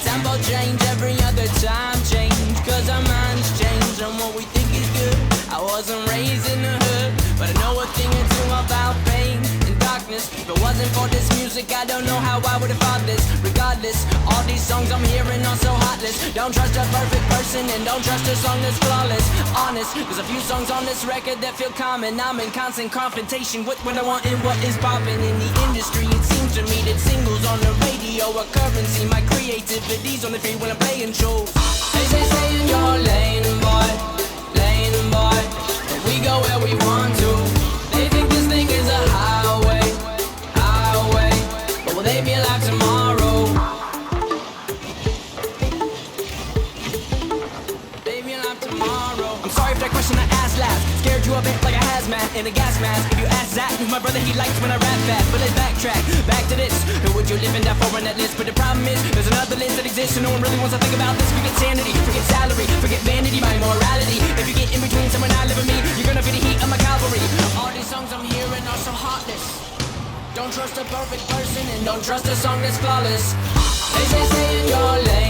Tempo change, every other time change, cause our minds change on what we think is good. I wasn't raised in the hood, but I know a thing or two about pain and darkness. If it wasn't for this music, I don't know how I would've fought this. Regardless, all these songs I'm hearing are so heartless. Don't trust a perfect person and don't trust a song that's flawless. Honest, there's a few songs on this record that feel common. I'm in constant confrontation with what I want and what is popping in the industry. It seems to me that singles on the radio are currency. My creativity's on the free when I'm playing shows. They say in your lane, boy, and we go where we want to. They think this thing is a highway, but will they be alive tomorrow? They be alive tomorrow. I'm sorry for that question I asked last. Scared you a bit like a hazmat in a gas mask. If you ask Zach, who's my brother, he likes when I rap fast. But let's backtrack, back to this. Who would you live and die for on that list? But the problem is, there's another list that exists and no one really wants to think about this. Forget sanity, forget salary, forget vanity, my morality. If you get in between someone I live with me, you're gonna feel the heat of my cavalry. All these songs I'm hearing are so heartless. Don't trust a perfect person and don't trust a song that's flawless. They say stay in your lane.